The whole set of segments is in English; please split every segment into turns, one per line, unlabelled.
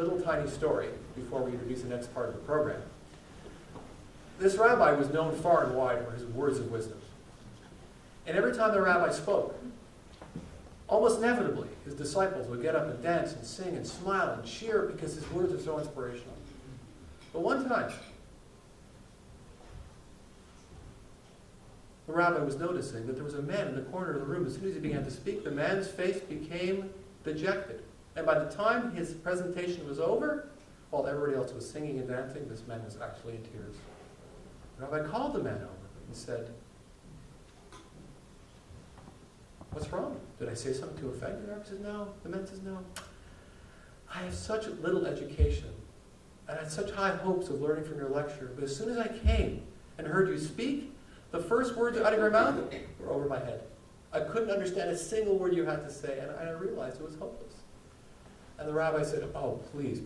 little tiny story before we introduce the next part of the program. This rabbi was known far and wide for his words of wisdom. And every time the rabbi spoke, almost inevitably, his disciples would get up and dance and sing and smile and cheer because his words are so inspirational. But one time, the rabbi was noticing that there was a man in the corner of the room. As soon as he began to speak, the man's face became dejected. And by the time his presentation was over, while everybody else was singing and dancing, this man was actually in tears. The rabbi called the man over and said, "What's wrong? Did I say something to offend you?" The rabbi said, "No." The man says, "No. I have such little education, and I had such high hopes of learning from your lecture, but as soon as I came and heard you speak, the first words out of your mouth were over my head. I couldn't understand a single word you had to say, and I realized it was hopeless." And the rabbi said, "Oh, please,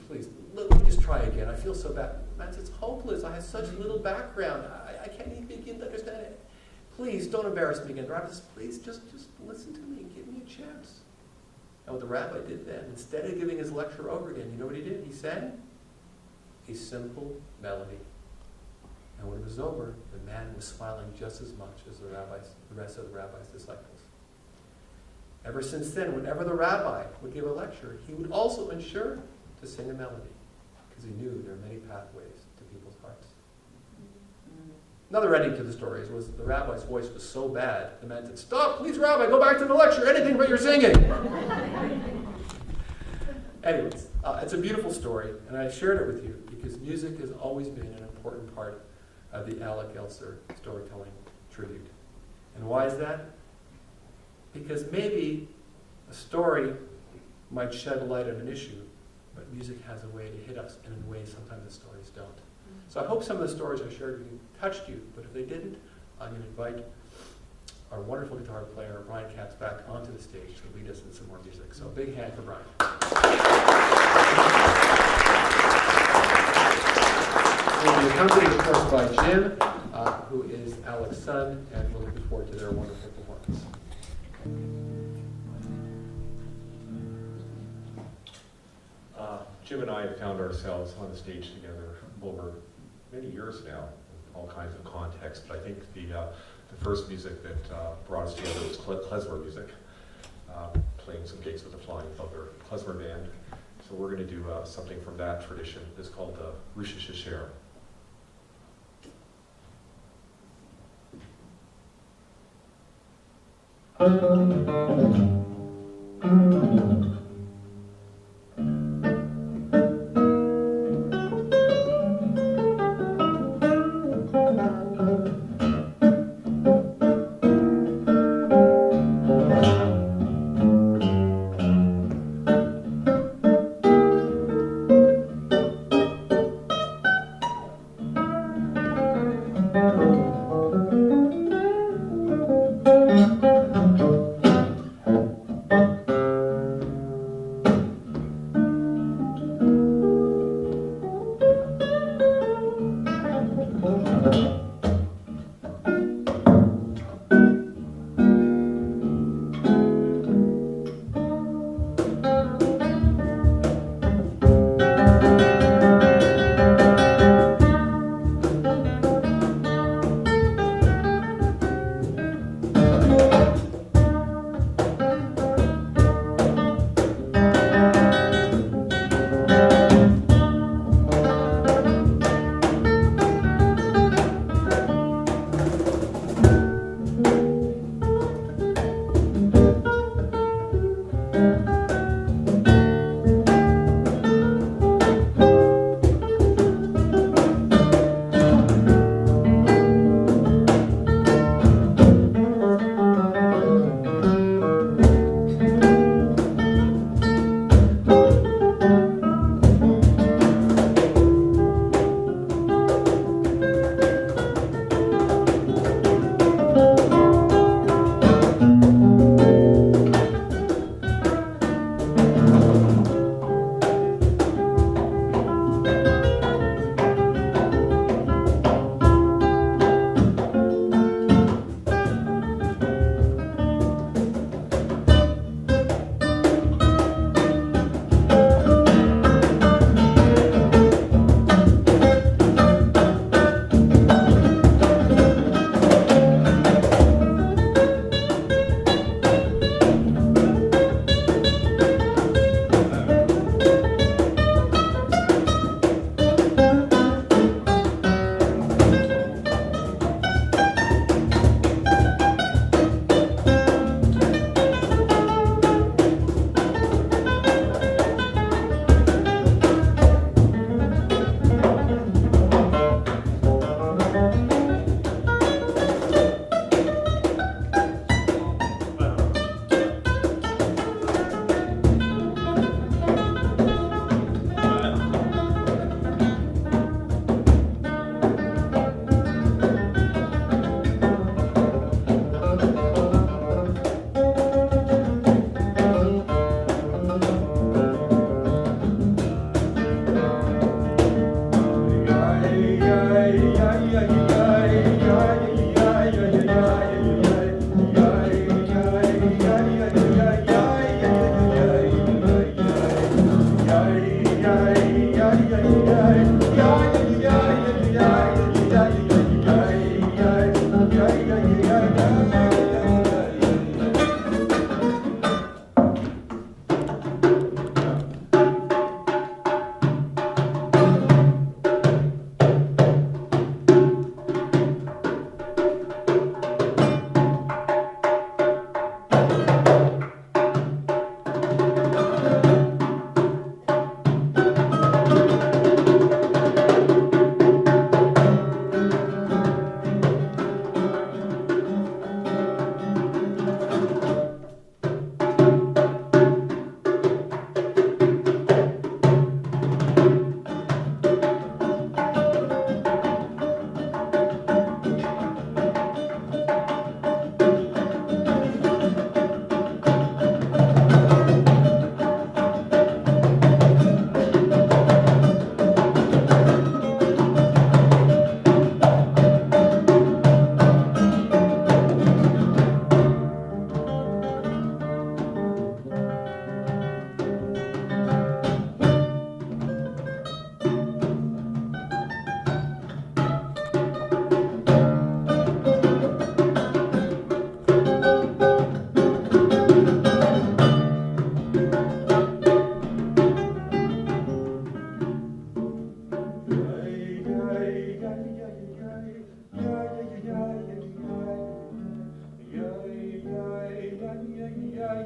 let me just try again. I feel so bad." The man says, "It's hopeless. I have such little background. I can't even begin to understand it. Please, don't embarrass me again." The rabbi says, "Please, just listen to me and give me a chance." And what the rabbi did then, instead of giving his lecture over again, you know what he did? He sang a simple melody. And when it was over, the man was smiling just as much as the rest of the rabbi's disciples. Ever since then, whenever the rabbi would give a lecture, he would also ensure to sing a melody, because he knew there are many pathways to people's hearts. Another ending to the stories was the rabbi's voice was so bad, the man said, "Stop, please, rabbi, go back to the lecture, anything but your singing." Anyways, it's a beautiful story, and I shared it with you because music has always been an important part of the Gelcer storytelling tribute. And why is that? Because maybe a story might shed light on an issue, but music has a way to hit us, and in ways sometimes the stories don't. So I hope some of the stories I shared with you touched you, but if they didn't, I'm going to invite our wonderful guitar player, Brian Katz, back onto the stage to lead us in some more music. So a big hand for Brian. We'll be accompanied, of course, by Jim, who is Alex's son, and we're looking forward to their wonderful performance.
Jim and I have found ourselves on the stage together over many years now, in all kinds of contexts, but I think the first music that brought us together was klezmer music, playing some gigs with the Flying Feather klezmer band. So we're going to do something from that tradition. It's called the Rosh Hashanah.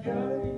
ay, ay.